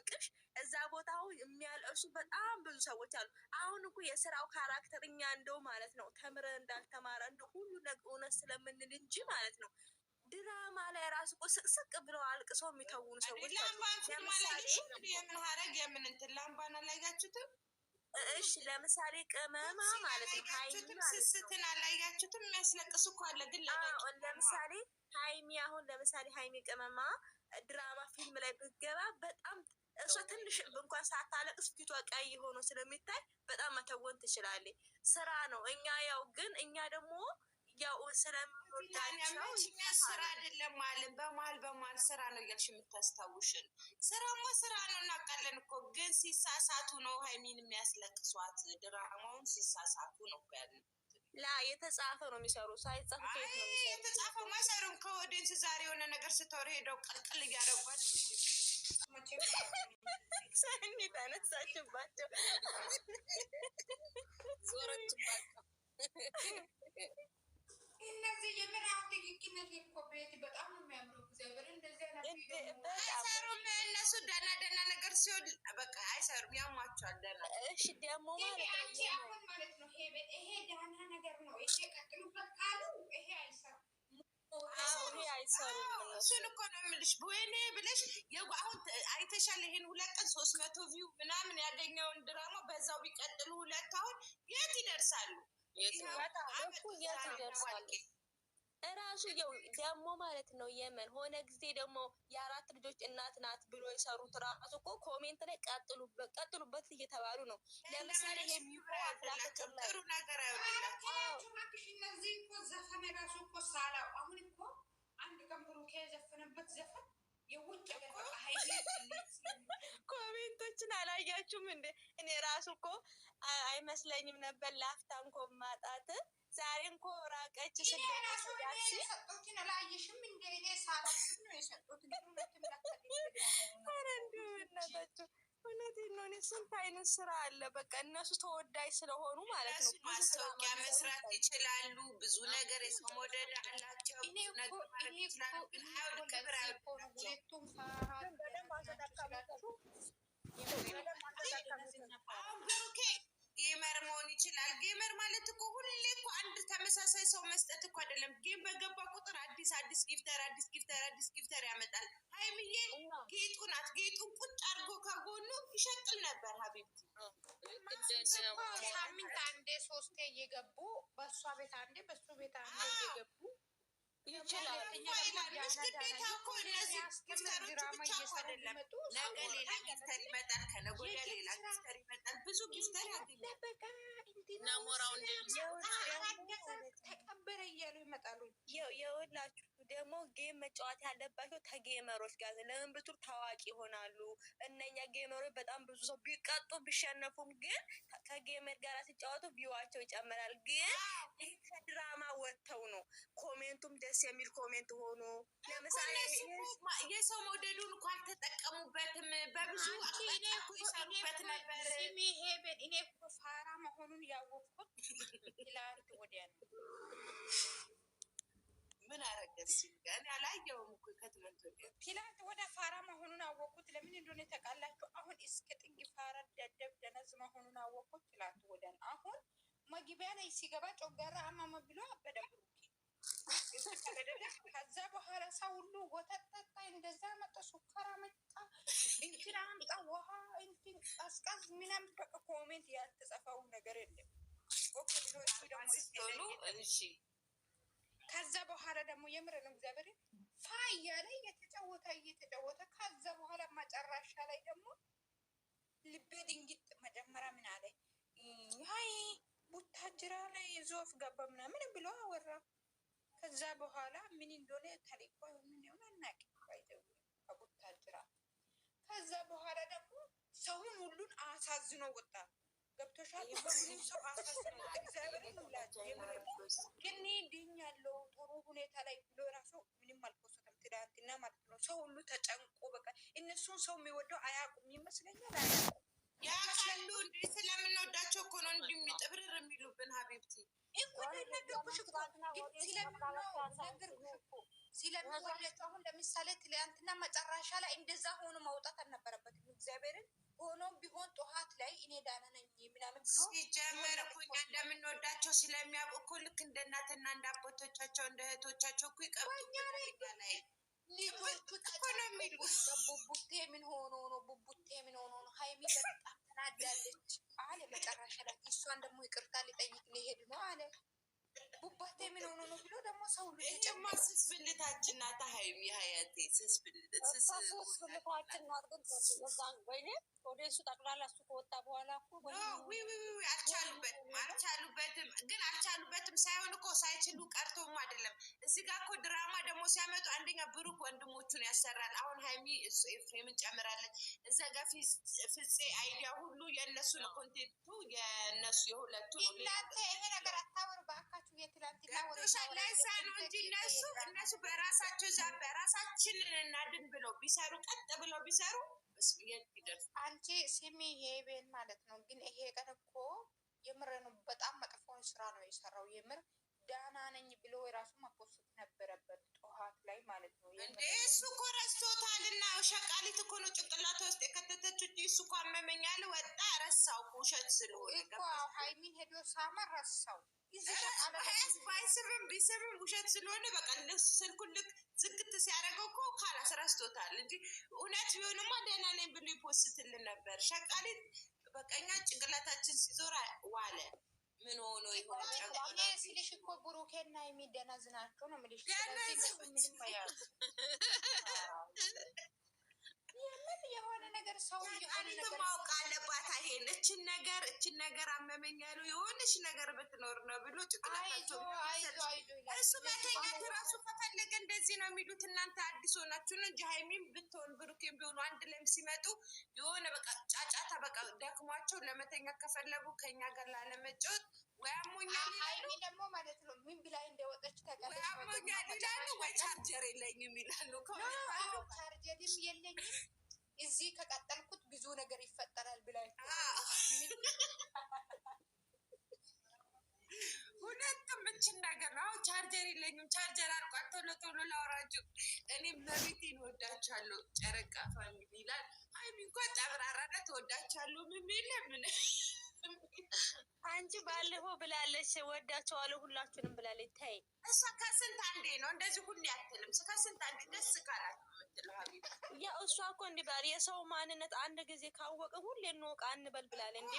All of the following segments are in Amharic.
ቢያሞቅሽ እዛ ቦታው የሚያለቅሱ በጣም ብዙ ሰዎች አሉ። አሁን እኮ የስራው ካራክተር እኛ እንደው ማለት ነው ተምረ እንዳልተማረ እንደ ሁሉ ነገር እውነት ስለምንል እንጂ ማለት ነው ድራማ ላይ ራሱ እኮ ስቅስቅ ብለው አልቅሰው የሚተውኑ ሰዎች አሉ። ለምሳሌ የምን ሀረግ የምን እንትን ላምባን አላያችሁትም? እሺ ለምሳሌ ቅመማ ማለት ነው ሀይሚ ስስትን አላያችሁትም? የሚያስለቅሱ እኮ አለ። ግን ለምሳሌ ሀይሚ አሁን ለምሳሌ ሀይሚ ቅመማ ድራማ ፊልም ላይ ብትገባ በጣም እሷ ትንሽ እንኳን ሳታለቅስ ፊቷ ቀይ ሆኖ ስለሚታይ በጣም መተወን ትችላለች። ስራ ነው። እኛ ያው ግን እኛ ደግሞ ያው ስለምንወዳቸው ስራ አይደለም አለን። በመሀል ስራ ነው እያልሽ የምታስታውሽን። ስራማ ስራ ነው እናውቃለን እኮ። ግን ሲሳሳቱ ነው ሀይሚን የሚያስለቅሷት። ድራማውን ሲሳሳቱ ነው ያለ የተጻፈ ነው የሚሰሩ ሳይጻፍ ከየት ነው የሚሰሩ? የተጻፈው ማሰሩም ከወደንስ ዛሬ የሆነ ነገር ስተወር ሄደው ቀልቅል እያደረጓት ሰኒ ተነሳችባቸው ዞረችባቸው። እነዚህ የምናምን ትክክል እኮ ቤት በጣም ነው የሚያምረው። እግዚአብሔር እንደዚህ አይሰሩም እነሱ። ደህና ነገር ሲሆን በቃ አይሰሩም፣ ያሟቸዋል። ደህና እሺ ደግሞ ማለት ነው ይሄ ደህና ነገር ነው። ይሄ ቀጥሉበት ካሉ ይሄ አይሰሩም። እሱን እኮ ነው የምልሽ። ወይኔ ብለሽ አሁን አይተሻል። ይሄን 2 ቀን 300 ቪው ምናምን ያገኘውን ድራማ በዛው ቢቀጥሉ 2 አሁን የት ይደርሳሉ? የት ይደርሳሉ? እራሱ ደግሞ ማለት ነው የመን ሆነ ጊዜ ደግሞ የ4 ልጆች እናት ናት ብሎ የሰሩት ራሱ እኮ ኮሜንት ላይ ቀጥሉበት እየተባሉ ነው። ለምሳሌ ጥሩ ነገር አይወድላቸው። እነዚህ እኮ ዘፈን ራሱ እኮ ሳላው አሁን እኮ አንድ ቀን ብሩኬ የዘፈነበት ዘፈን የውጭ ኮሜንቶችን አላያችሁም እንዴ? እኔ ራሱ እኮ አይመስለኝም ነበር ላፍታ እንኮ ማጣት ዛሬ እንኮ ራቀች የሰጡትን አላየሽም እንደ እኔ ሳላስብ ነው የሰጡት። እናታቸው እውነቴን ነው። እኔ ስንት አይነት ስራ አለ። በቃ እነሱ ተወዳጅ ስለሆኑ ማለት ነው ማስታወቂያ መስራት ይችላሉ። ብዙ ነገር የሰው መውደድ አላቸው። ጌመር መሆን ይችላል። ጌመር ማለት እኮ ሁሌ እኮ አንድ ተመሳሳይ ሰው መስጠት እኮ አይደለም። ጌም በገባ ቁጥር አዲስ ጊፍተር ያመጣል። ሀይሚዬ ጌጡ ናት። ጌጡን ቁጭ አድርጎ ከጎኑ ይሸቅል ነበር። ሀቢብቲ ሳምንት አንዴ 3 እየገቡ በእሷ ቤት አንዴ በሱ ቤት አንዴ እየገቡ ይችላል። ግዴታ እኮ እነዚህ ጊፍተሮች ብቻ እኮ አይደለም። ነገ ሌላ ጊፍተር ይመጣል፣ ከነገ ወዲያ ሌላ ጊፍተር ይመጣል። ብዙ ጊፍተር ያገኛል። ናሞራው ተቀበረ እያሉ ይመጣሉ። የወላችሁ ደግሞ ጌም መጫወት ያለባቸው ከጌመሮች ጋር ለምን ብትሉ ታዋቂ ይሆናሉ። እነኛ ጌመሮች በጣም ብዙ ሰው ቢቀጡ ቢሸነፉም ግን ከጌመር ጋር ሲጫወቱ ቪዋቸው ይጨምራል። ግን ይህ ከድራማ ወጥተው ነው ኮሜንቱም ደስ የሚል ኮሜንት ሆኖ ለምሳሌ የሰው መውደዱን እኮ አልተጠቀሙበትም። በብዙ ይሰሩበት ነበር። እኔ እኮ ፋራ መሆኑን ያወቅኩት ትላንት ወዲያ ነው። ምን አረገች? እኔ አላየሁም እኮ ከትምህርት ወዲያ ትላንት ወደ ፋራ መሆኑን አወቅኩት። ለምን እንደሆነ ተቃላችሁ። አሁን እስከ ጥግ ፋራ ደደብ ደነዝ መሆኑን አወቅኩት ትላንት ወዲያ ነው። አሁን መግቢያ ላይ ሲገባ ጮጋራ አማማ ብሎ አበደ ብሩኬ። ከዛ በኋላ ሰው ሁሉ ወተት ጠጣ፣ እንደዛ መጣ፣ ሱካራ መጣ፣ እንትን አምጣ፣ ውሃ እንትን ቀዝቀዝ ምናምን በቃ ኮሜንት ያልተጻፈው ነገር የለም። ከዛ በኋላ ደግሞ የምር ነው እግዚአብሔር ፋ እያለ እየተጫወተ ከዛ በኋላ መጨረሻ ላይ ደግሞ ልቤ ድንግጥ መጀመሪያ ምን አለ ሀይ ቡታጅራ ላይ ዞፍ ገባ ምናምን ብሎ አወራ። ከዛ በኋላ ምን እንደሆነ ታሪኳ ምን ይሆን አናውቅም። ከቡታጅራ ከዛ በኋላ ደግሞ ሰውን ሁሉን አሳዝኖ ወጣ። ገብቶሻል? ሁሉም ሰው አሳዝኖ እግዚአብሔር ይላችሁ ግን ድኛለሁ ጥሩ ሁኔታ ላይ ብሎ ራሱ ምንም አልፖስተም ትላንትና ማለት ነው። ሰው ሁሉ ተጨንቆ በቃ እነሱን ሰው የሚወደው አያውቁም ይመስለኛል። አያውቁም ያውቃሉ እንዴ? ስለምንወዳቸው እኮ ነው እንዲህ ጥብርር የሚሉብን። ሀቢብቲ ስለሚወዳቸው አሁን ለምሳሌ ትላንትና መጨረሻ ላይ እንደዛ ሆኖ መውጣት አልነበረበትም። እግዚአብሔር ሲሆን ጠዋት ላይ እኔ ዳና ነኝ ምናምን ብሎ ሲጀመር እኮ እኛ እንደምንወዳቸው ስለሚያውቁ እኮ ልክ እንደ እናትና እንደ አባቶቻቸው እንደ እህቶቻቸው እኮ ይቀበኛ ላይ ልጆቹ እኮ ነው የሚሉት። ቡቡቴ ምን ሆኖ ነው? ቡቡቴ ምን ሆኖ ነው? ሀይሚ በጣም ተናዳለች አለ መጨረሻ ላይ። እሷን ደግሞ ይቅርታ ሊጠይቅ ሊሄድ ነው አለ። ቡባቴ ምን ሆኖ ነው ብሎ ደግሞ ሰው እማ ስስ ብልታችን ናት ሀይሚ ሀያቴ ስስ ብልታችን ናት። ግን በዛን ወይኔ ወደ እሱ ጠቅላላ እሱ ከወጣ በኋላ እኮ አልቻሉበትም። ግን አልቻሉበትም ሳይሆን እኮ ሳይችሉ ቀርቶም አይደለም። እዚህ ጋር እኮ ድራማ ደግሞ ሲያመጡ አንደኛ ብሩክ ወንድሞቹን ያሰራል። አሁን ሀይሚ ኤፍሬምን ጨምራለች። እዛ ጋር ፍፄ አይዲያ ሁሉ የእነሱ ነው። ኮንቴንቱ የእነሱ የሁለቱ ነው። እናንተ ይሄ ነገር አታወሩ ባካችሁ። የትላንትና ለዛ ነው እንጂ እነሱ በራሳቸው እዛ በራሳችንን እናድን ብለው ቢሰሩ ቀጥ ብለው ቢሰሩ ይደርስ። አንቺ ስሚ ሄቤን ማለት ነው። ግን ይሄ ቀን እኮ የምር ነው በጣም መጥፎ ስራ ነው የሰራው። የምር ዳና ነኝ ብሎ የራሱ መፖስት ነበረበት ጠዋት ላይ ማለት ነው። እንዴ እሱ እኮ ረስቶታል። እና ሸቃሊት እኮ ነው ጭንቅላቷ ውስጥ የከተተችው እንጂ እሱ እኮ አመመኛል ወጣ ረሳው። ውሸት ስለሆነ እኮ ሀይሚን ሄዶ ሳመ ረሳው። ባይስብም ቢስብም ውሸት ስለሆነ በቃ ስልኩን ልክ ዝግት ሲያደርገው እኮ ካላስ ረስቶታል እንጂ እውነት ቢሆንማ ደህና ነኝ ብሎ ይፖስትልን ነበር። ሸቃሊት በቀኛ ጭንቅላታችን ሲዞር ዋለ። ምን ሆኖ ይሆን ሲልሽ እኮ ብሩኬና የሚደናዝናቸው ነው የምልሽ። ምንም አያሉ የሆነ ነገር ሰው ማወቅ አለባት። ይሄን እችን ነገር አመመኝ ያሉ የሆነች ነገር ብትኖር ነው ብሎ ጭቅላታቸው እሱ መተኛት ራሱ ከፈለገ እንደዚህ ነው የሚሉት። እናንተ አዲስ ሆናችሁ ነው እንጂ ሀይሚም ብትሆን ብሩኬም ቢሆኑ አንድ ላይም ሲመጡ የሆነ በቃ ጫጫታ በቃ ደክሟቸው ለመተኛ ከፈለጉ ከኛ ጋር ላለመጫወት ወይ አሞኛል ሀይሚ ደግሞ ማለት ነው ምን ብላ እንደወጠች ተቀለ ወይ አሞኛል ይላሉ ወይ ቻርጀር የለኝም ይላሉ። ቻርጀርም የለኝም እዚህ ከቀጠልኩት ብዙ ነገር ይፈጠራል ብላችሁ ሁለቱም እችን ነገር ነው። ቻርጀር የለኝም ቻርጀር አልቋል ቶሎ ቶሎ ላወራችሁ። እኔም በቤቴን ወዳቻለሁ ጨረቃ ፋሚሊ ይላል። ሀይሚ እንኳን ጠብራራነት ወዳቻለሁ ምን አንቺ ባለፈው ብላለች ወዳቸዋለሁ ሁላችሁንም ብላለች። ታይ እሷ ከስንት አንዴ ነው እንደዚህ ሁሌ አትልም። ከስንት አንዴ ደስ ካላት የምትለው ሀቢብ ያ እሷ እኮ እንዲህ ባል የሰው ማንነት አንድ ጊዜ ካወቀ ሁሌ እንወቃ እንበል ብላለ እንዴ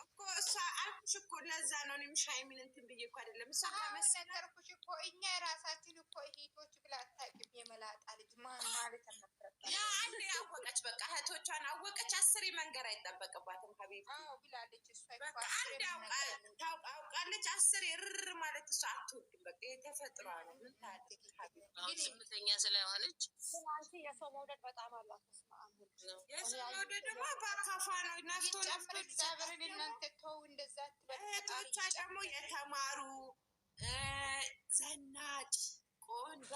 እኮ እሷ አልኩሽ እኮ ለዛ ነው እኔም ሻይሚን እንትን ብዬ እኮ አይደለም እሷ ከመሰከርኩሽ እኮ እኛ የራሳችን እኮ እህቶች ብላ አታውቅም። የመላጣ ልጅ ማን ማለት ነበር ያ አንዴ ያወቀች በቃ እህቶቿን አወቀች። አስሬ መንገር አይጠበቅባትም ሀቢብ ብላለች። እሷ አንድ አውቃለች። አስሬ ርር ማለት እሷ አትወድም። በቃ የተፈጥሯ ነው። ምን ታድግ ሀቢብ ስምተኛ ስለሆነች የሰው መውደድ በጣም አላት። የሰው መውደድ ደግሞ በአካፋ ነው። ነፍቶ እግዚአብሔርን እናንተ ተው እንደዛ እህቶቿ ደግሞ የተማሩ ዘናጭ ቆንጆ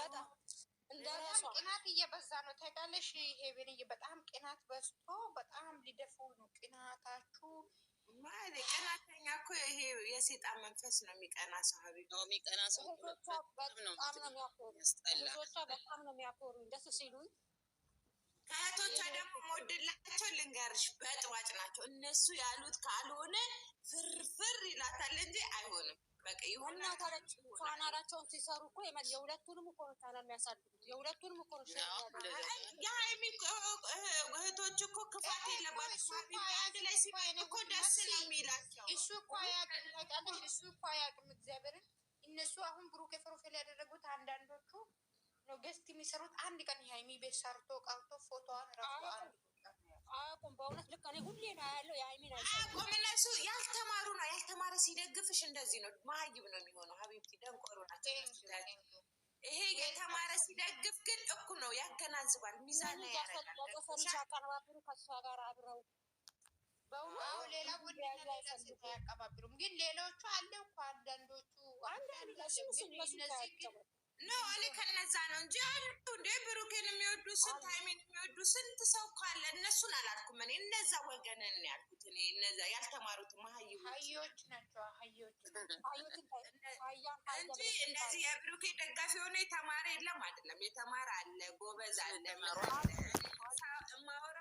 ቅናት እየበዛ ነው ታውቃለሽ። ሄቤንዬ በጣም ቅናት በዝቶ በጣም ሊደፉ ነው ቅናታችሁ ማለት ቅናተኛ እኮ ይሄ የሴጣን መንፈስ ነው። የሚቀና ሰው ሀቢብ ነው የሚቀና ሰው በጣም ነው የሚያኮሩ ደስ ሲሉኝ። ከእህቶቿ ደግሞ ሞድላቸው ልንገርሽ በጥዋጭ ናቸው። እነሱ ያሉት ካልሆነ ፍርፍር ይላታል እንጂ አይሆንም። በቃ ይሁን ቻናላቸውን ሲሰሩ እኮ የሁለቱንም እኮ ነው ቻናል የሚያሳድጉት። የሁለቱንም እኮ ነው የሀይሚ እህቶች እኮ ክፋት የለባቸው። አንድ ላይ ሲሆን እኮ ደስ ነው የሚላቸው። እሱ እኮ አያውቅም ታውቃለሽ። እሱ እኮ አያውቅም እግዚአብሔርን። እነሱ አሁን ብሩክ ፕሮፋይል ያደረጉት አንዳንዶቹ ነው ገስት የሚሰሩት። አንድ ቀን የሀይሚ ቤት ሰርቶ ቀርቶ ፎቶዋን ራሱ አያውቁም። በእውነት ልክ እኔ ሁሌ ነው ያለው የሀይሚን አያውቁም። እነሱ ያልተማሩ ነው። ያልተማረ ሲደግፍሽ እንደዚህ ነው። መሀይብ ነው የሚሆነው። ሀቢብቲ ደንቆሮ ናቸው። ይሄ የተማረ ሲደግፍ ግን እኩል ነው። ያገናዝባል። ሚዛን ያቀነባብሩ ከሷ ጋር አብረው ሌላ ቡድን ያቀባብሩም። ግን ሌሎቹ አለ እኮ አንዳንዶቹ ነው። እኔ ከነዛ ነው እንጂ አሉ እንደ ብሩኬን የሚወዱ ስንት ሀይሜን የሚወዱ ስንት ሰው ካለ እነሱን አላልኩም። እኔ እነዛ ወገንን ያልኩት እኔ እነዛ ያልተማሩት ሀዮች ናቸው። ሀዮች እንጂ እንደዚህ የብሩኬ ደጋፊ የሆነ የተማረ የለም አይደለም። የተማረ አለ፣ ጎበዝ አለ። ማውራ